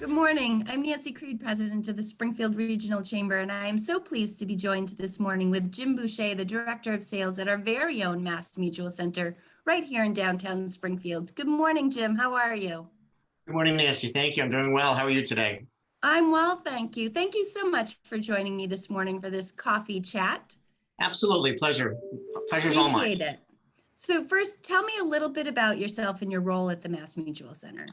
Good morning. I'm Nancy Creed, President of the Springfield Regional Chamber, and I am so pleased to be joined this morning with Jim Boucher, the Director of Sales at our very own MassMutual Center right here in downtown Springfield. Good morning, Jim. How are you? Good morning, Nancy. Thank you. I'm doing well. How are you today? I'm well, thank you. Thank you so much for joining me this morning for this coffee chat. Absolutely. Pleasure. Pleasure's all mine. Appreciate it. So first, tell me a little bit about yourself and your role at the MassMutual Center.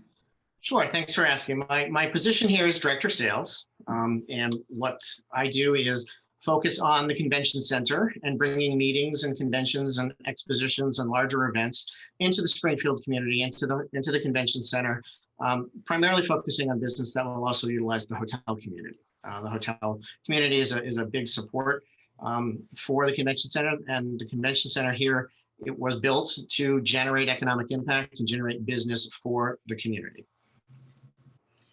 Sure. Thanks for asking. My position here is Director of Sales. And what I do is focus on the convention center and bringing meetings and conventions and expositions and larger events into the Springfield community, into the convention center, primarily focusing on business that will also utilize the hotel community. The hotel community is a big support for the convention center, and the convention center here, it was built to generate economic impact and generate business for the community.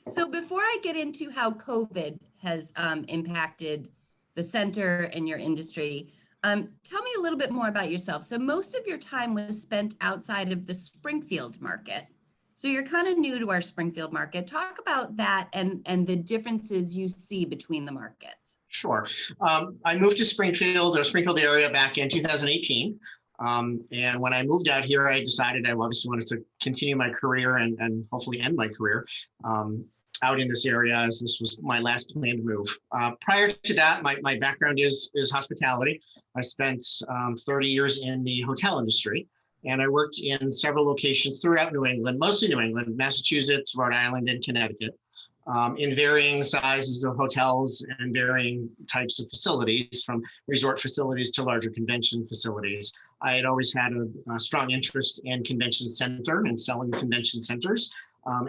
So before I get into how COVID has impacted the center and your industry, tell me a little bit more about yourself. So most of your time was spent outside of the Springfield market. So you're kind of new to our Springfield market. Talk about that and the differences you see between the markets. Sure. I moved to Springfield or Springfield area back in 2018. And when I moved out here, I decided I obviously wanted to continue my career and hopefully end my career out in this area, as this was my last planned move. Prior to that, my background is hospitality. I spent 30 years in the hotel industry, and I worked in several locations throughout New England, mostly New England, Massachusetts, Rhode Island, and Connecticut, in varying sizes of hotels and varying types of facilities, from resort facilities to larger convention facilities. I had always had a strong interest in convention center and selling convention centers.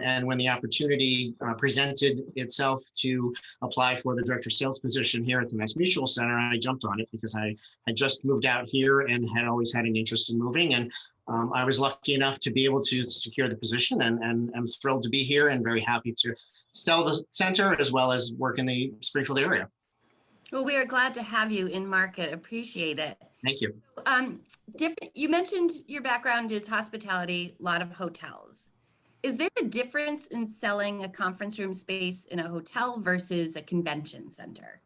And when the opportunity presented itself to apply for the director of sales position here at the MassMutual Center, I jumped on it because I had just moved out here and had always had an interest in moving. And I was lucky enough to be able to secure the position, and I'm thrilled to be here and very happy to sell the center as well as work in the Springfield area. Well, we are glad to have you in market. Appreciate it. Thank you. You mentioned your background is hospitality, a lot of hotels. Is there a difference in selling a conference room space in a hotel versus a convention center?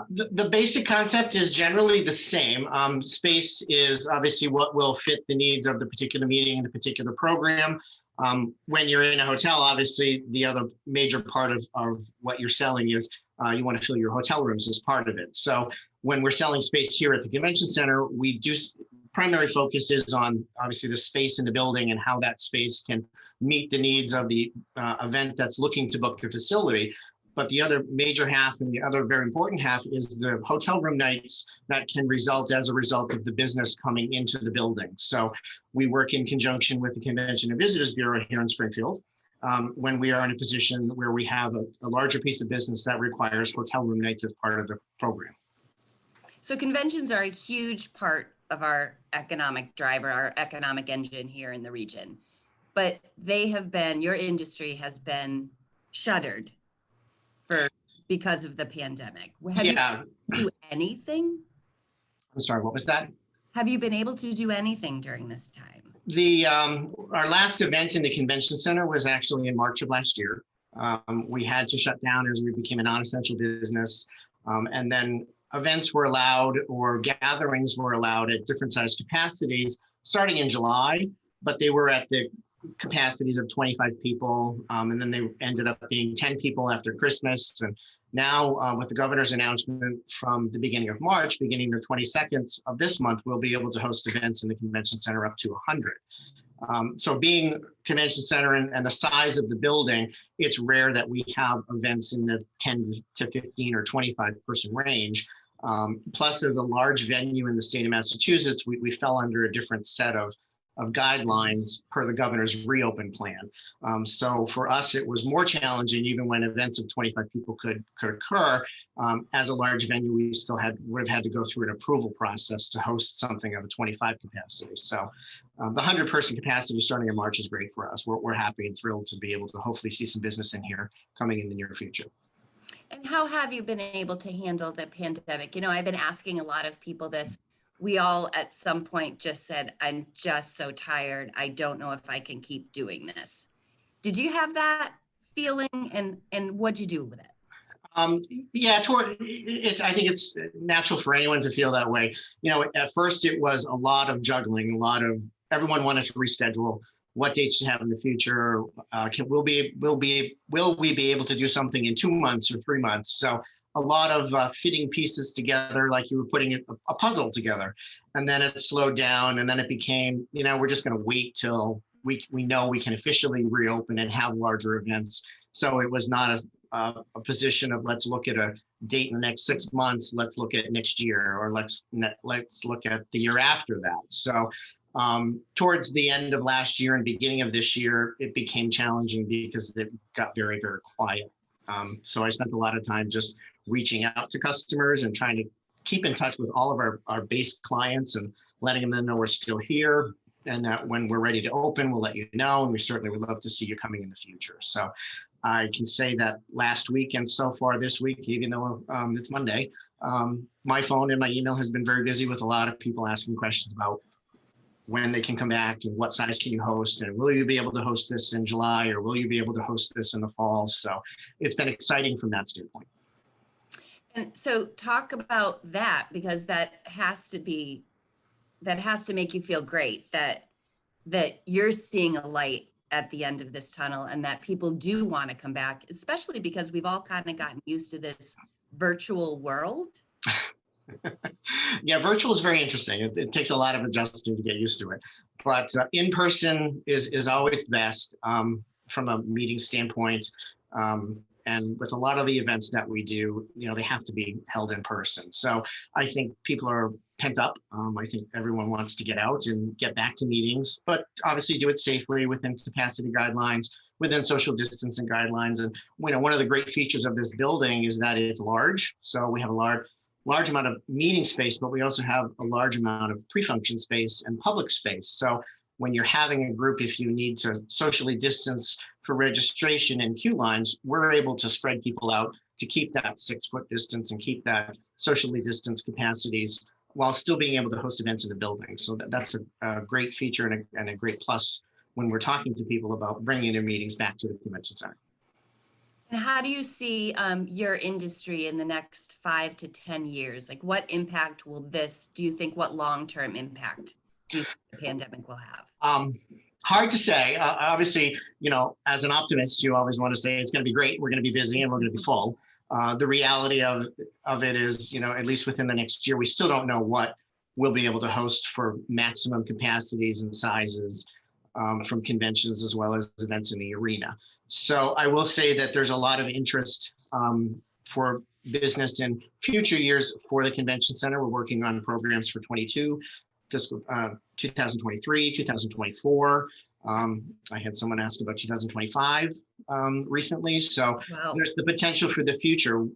The basic concept is generally the same. Space is obviously what will fit the needs of the particular meeting and the particular program. When you're in a hotel, obviously the other major part of what you're selling is you want to fill your hotel rooms as part of it. So when we're selling space here at the convention center, we do primary focus is on obviously the space in the building and how that space can meet the needs of the event that's looking to book the facility. But the other major half and the other very important half is the hotel room nights that can result as a result of the business coming into the building. So we work in conjunction with the Convention and Visitors Bureau here in Springfield when we are in a position where we have a larger piece of business that requires hotel room nights as part of the program. So conventions are a huge part of our economic driver, our economic engine here in the region. But your industry has been shuttered because of the pandemic. Have you been able to do anything? I'm sorry, what was that? Have you been able to do anything during this time? Our last event in the convention center was actually in March of last year. We had to shut down as we became a non-essential business. And then events were allowed, or gatherings were allowed at different size capacities starting in July, but they were at the capacities of 25 people. And then they ended up being 10 people after Christmas. And now with the governor's announcement from the beginning of March, beginning the 22nd of this month, we'll be able to host events in the convention center up to 100. So being convention center and the size of the building, it's rare that we have events in the 10 to 15 or 25 person range. Plus, as a large venue in the state of Massachusetts, we fell under a different set of guidelines per the governor's reopen plan. So for us, it was more challenging, even when events of 25 people could occur. As a large venue, we still would have had to go through an approval process to host something of a 25 capacity. So the 100 person capacity starting in March is great for us. We're happy and thrilled to be able to hopefully see some business in here coming in the near future. And how have you been able to handle the pandemic? You know, I've been asking a lot of people this. We all at some point just said, I'm just so tired. I don't know if I can keep doing this. Did you have that feeling, and what'd you do with it? Yeah, I think it's natural for anyone to feel that way. At first it was a lot of juggling, everyone wanted to reschedule what dates to have in the future. Will we be able to do something in 2 months or 3 months? So a lot of fitting pieces together, like you were putting a puzzle together, and then it slowed down, and then it became, we're just going to wait till we know we can officially reopen and have larger events. So it was not a position of let's look at a date in the next 6 months, let's look at next year, or let's look at the year after that. So towards the end of last year and beginning of this year, it became challenging because it got very, very quiet. So I spent a lot of time just reaching out to customers and trying to keep in touch with all of our base clients and letting them know we're still here, and that when we're ready to open, we'll let you know. And we certainly would love to see you coming in the future. So I can say that last week and so far this week, even though it's Monday, my phone and my email has been very busy with a lot of people asking questions about when they can come back and what size can you host, and will you be able to host this in July, or will you be able to host this in the fall? So it's been exciting from that standpoint. And so talk about that, because that has to make you feel great that you're seeing a light at the end of this tunnel, and that people do want to come back, especially because we've all kind of gotten used to this virtual world. Yeah, virtual is very interesting. It takes a lot of adjusting to get used to it, but in person is always best from a meeting standpoint. And with a lot of the events that we do, they have to be held in person. So I think people are pent up. I think everyone wants to get out and get back to meetings, but obviously do it safely within capacity guidelines, within social distancing guidelines. And one of the great features of this building is that it's large. So we have a large amount of meeting space, but we also have a large amount of pre-function space and public space. So when you're having a group, if you need to socially distance for registration and queue lines, we're able to spread people out to keep that 6-foot distance and keep that socially distanced capacities while still being able to host events in the building. So that's a great feature and a great plus when we're talking to people about bringing their meetings back to the convention center. And how do you see your industry in the next 5 to 10 years? Like, what impact do you think, what long-term impact do you think the pandemic will have? Hard to say. Obviously, as an optimist, you always want to say it's going to be great, we're going to be busy, and we're going to be full. The reality of it is, at least within the next year, we still don't know what we'll be able to host for maximum capacities and sizes from conventions as well as events in the arena. So I will say that there's a lot of interest for business in future years for the convention center. We're working on programs for fiscal 2023, 2024. I had someone ask about 2025 recently. So wow. There's the potential for the future.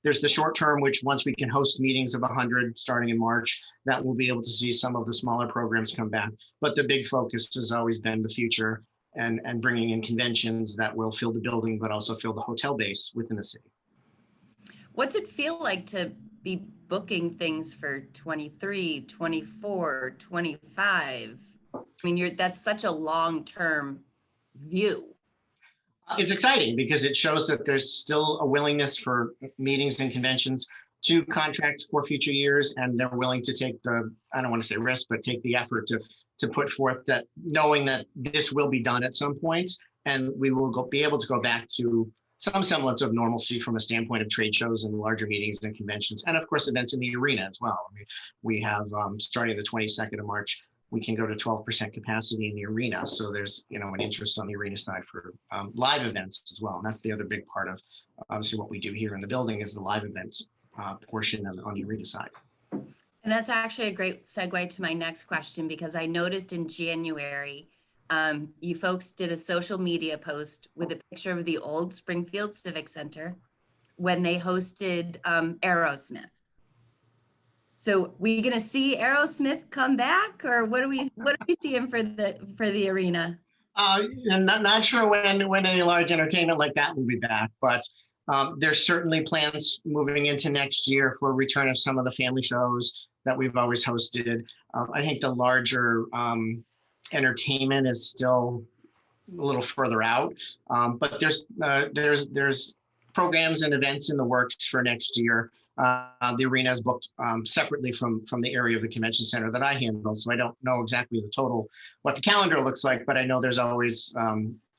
There's the short term, which once we can host meetings of 100 starting in March, that we'll be able to see some of the smaller programs come back. But the big focus has always been the future and bringing in conventions that will fill the building, but also fill the hotel base within the city. What's it feel like to be booking things for 23, 24, 25? I mean, that's such a long-term view. It's exciting because it shows that there's still a willingness for meetings and conventions to contract for future years, and they're willing to take I don't want to say risk, but take the effort to put forth that, knowing that this will be done at some point, and we will be able to go back to some semblance of normalcy from a standpoint of trade shows and larger meetings and conventions, and of course events in the arena as well. I mean, we have starting the 22nd of March, we can go to 12% capacity in the arena. So there's an interest on the arena side for live events as well. And that's the other big part of obviously what we do here in the building is the live events portion on the arena side. And that's actually a great segue to my next question, because I noticed in January, you folks did a social media post with a picture of the old Springfield Civic Center when they hosted Aerosmith. So we gonna see Aerosmith come back, or what are we seeing for the arena? Not sure when any large entertainment like that will be back, but there's certainly plans moving into next year for return of some of the family shows that we've always hosted. I think the larger entertainment is still a little further out. But there's programs and events in the works for next year. The arena is booked separately from the area of the convention center that I handle, so I don't know exactly the total what the calendar looks like, but I know there's always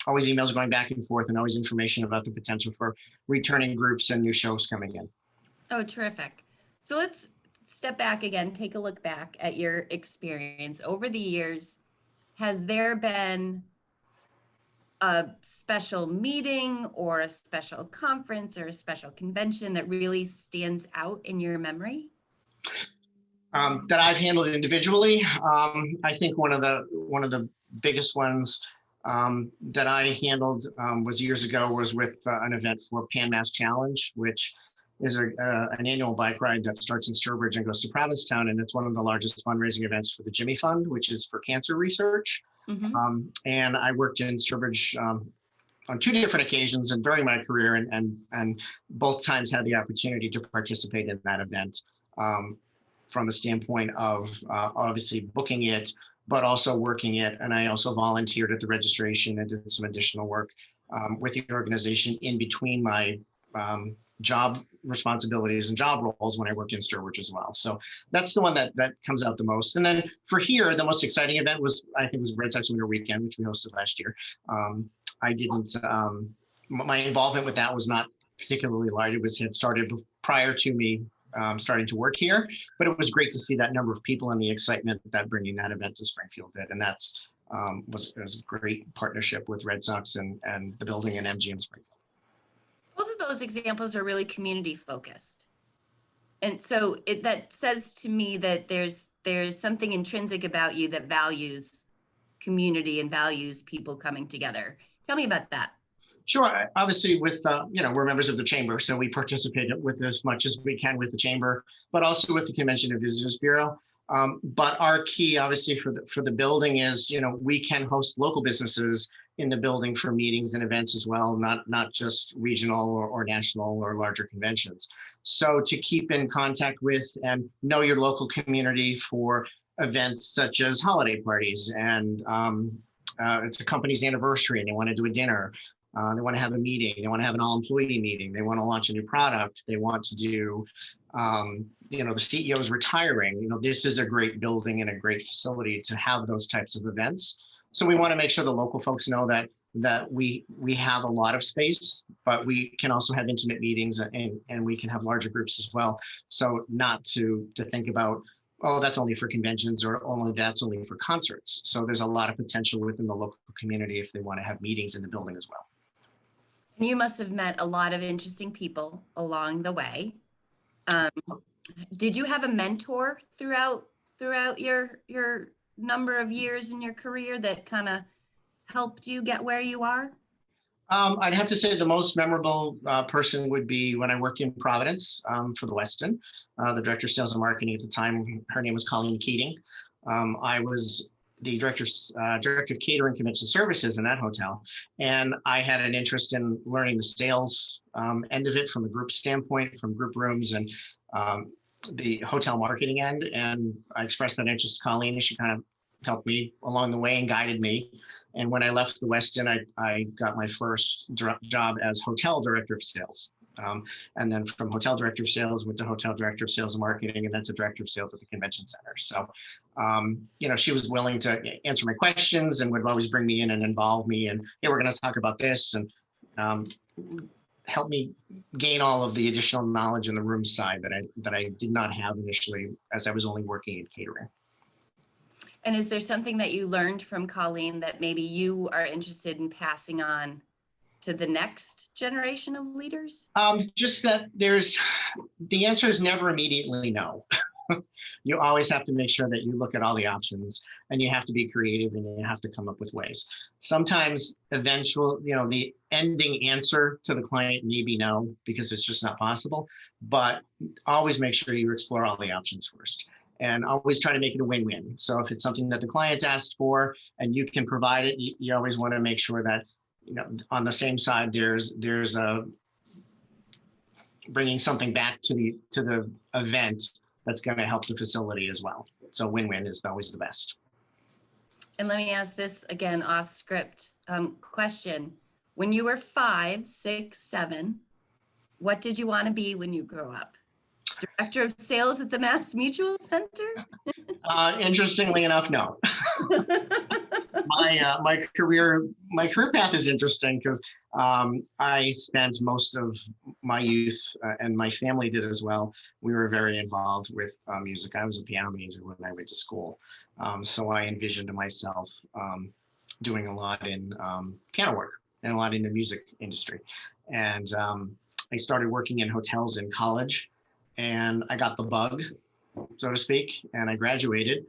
emails going back and forth and always information about the potential for returning groups and new shows coming in. Oh, terrific. So let's step back again, take a look back at your experience over the years. Has there been a special meeting or a special conference or a special convention that really stands out in your memory? That I've handled individually. I think one of the biggest ones that I handled was years ago was with an event for Pan Mass Challenge, which is an annual bike ride that starts in Sturbridge and goes to Provincetown, and it's one of the largest fundraising events for the Jimmy Fund, which is for cancer research. Mm-hmm. And I worked in Sturbridge on 2 different occasions and during my career, and both times had the opportunity to participate in that event from a standpoint of obviously booking it, but also working it. And I also volunteered at the registration and did some additional work with the organization in between my job responsibilities and job roles when I worked in Sturbridge as well. So that's the one that comes out the most. And then for here, the most exciting event was, I think, was Red Sox Winter Weekend, which we hosted last year. I didn't, my involvement with that was not particularly large. It had started prior to me starting to work here, but it was great to see that number of people and the excitement that bringing that event to Springfield did. And that's was a great partnership with Red Sox and the building and MGM Springfield. Both of those examples are really community focused. And so that says to me that there's something intrinsic about you that values community and values people coming together. Tell me about that. Sure. Obviously, with we're members of the chamber, so we participate with as much as we can with the chamber, but also with the Convention and Visitors Bureau. But our key, obviously, for the building is, we can host local businesses in the building for meetings and events as well, not just regional or national or larger conventions. So to keep in contact with and know your local community for events such as holiday parties, and it's a company's anniversary and they want to do a dinner. They want to have a meeting. They want to have an all-employee meeting. They want to launch a new product. They want to do, the CEO is retiring. This is a great building and a great facility to have those types of events. So we want to make sure the local folks know that we have a lot of space, but we can also have intimate meetings and we can have larger groups as well. So not to think about, oh, that's only for conventions or that's only for concerts. So there's a lot of potential within the local community if they want to have meetings in the building as well. And you must have met a lot of interesting people along the way. Did you have a mentor throughout your number of years in your career that kind of helped you get where you are? I'd have to say the most memorable person would be when I worked in Providence for the Westin. The director of sales and marketing at the time, her name was Colleen Keating. I was the director of catering convention services in that hotel. And I had an interest in learning the sales end of it from a group standpoint, from group rooms and the hotel marketing end. And I expressed that interest to Colleen, and she kind of helped me along the way and guided me. And when I left the Westin, I got my first job as hotel director of sales. And then from hotel director of sales, went to hotel director of sales and marketing, and then to director of sales at the convention center. So, she was willing to answer my questions and would always bring me in and involve me. And, hey, we're going to talk about this, and help me gain all of the additional knowledge in the room side that I did not have initially, as I was only working in catering. And is there something that you learned from Colleen that maybe you are interested in passing on to the next generation of leaders? Just that the answer is never immediately no. You always have to make sure that you look at all the options, and you have to be creative, and you have to come up with ways. Sometimes the ending answer to the client may be no, because it's just not possible, but always make sure you explore all the options first. And always try to make it a win-win. So if it's something that the client's asked for and you can provide it, you always want to make sure that, on the same side, there's a bringing something back to the event that's going to help the facility as well. So win-win is always the best. And let me ask this again off script question. When you were 5, 6, 7, what did you want to be when you grew up? Director of sales at the MassMutual Center? Interestingly enough, no. My career path is interesting because I spent most of my youth, and my family did as well. We were very involved with music. I was a piano major when I went to school, so I envisioned myself doing a lot in piano work and a lot in the music industry. And I started working in hotels in college, and I got the bug, so to speak, and I graduated.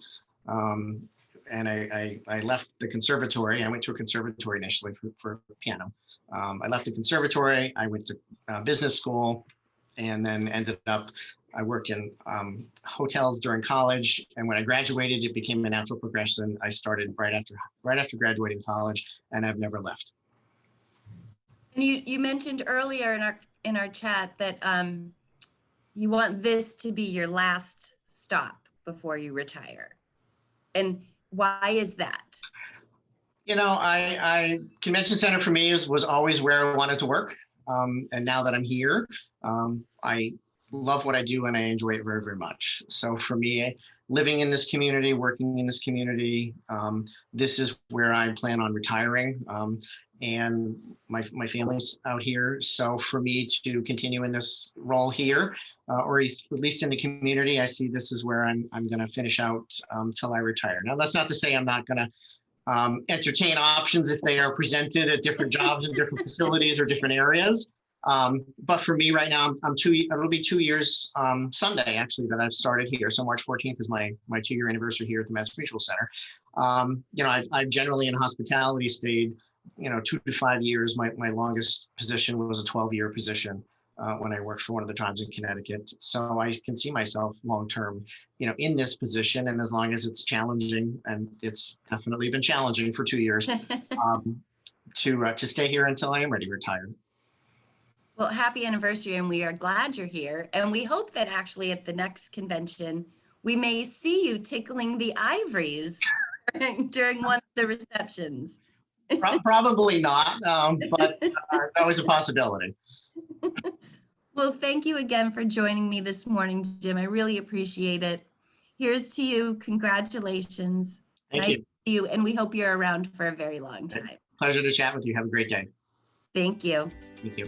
And I left the conservatory. I went to a conservatory initially for piano. I left the conservatory. I went to business school, and then ended up, I worked in hotels during college. And when I graduated, it became a natural progression. I started right after graduating college, and I've never left. And you mentioned earlier in our chat that you want this to be your last stop before you retire. And why is that? You know, convention center for me was always where I wanted to work. And now that I'm here, I love what I do and I enjoy it very, very much. So for me, living in this community, working in this community, this is where I plan on retiring. And my family's out here. So for me to continue in this role here, or at least in the community, I see this is where I'm going to finish out till I retire. Now, that's not to say I'm not going to entertain options if they are presented at different jobs in different facilities or different areas. But for me right now, it'll be 2 years Sunday actually that I've started here. So March 14th is my 2-year anniversary here at the MassMutual Center. You know, I've generally in hospitality stayed, 2 to 5 years. My longest position was a 12-year position when I worked for one of the tribes in Connecticut. So I can see myself long-term, in this position. And as long as it's challenging, and it's definitely been challenging for 2 years, to stay here until I am ready to retire. Well, happy anniversary, and we are glad you're here. And we hope that actually at the next convention, we may see you tickling the ivories during one of the receptions. Probably not, but that was a possibility. Well, thank you again for joining me this morning, Jim. I really appreciate it. Here's to you. Congratulations. Thank nice you. To see you, and we hope you're around for a very long time. Pleasure to chat with you. Have a great day. Thank you. Thank you.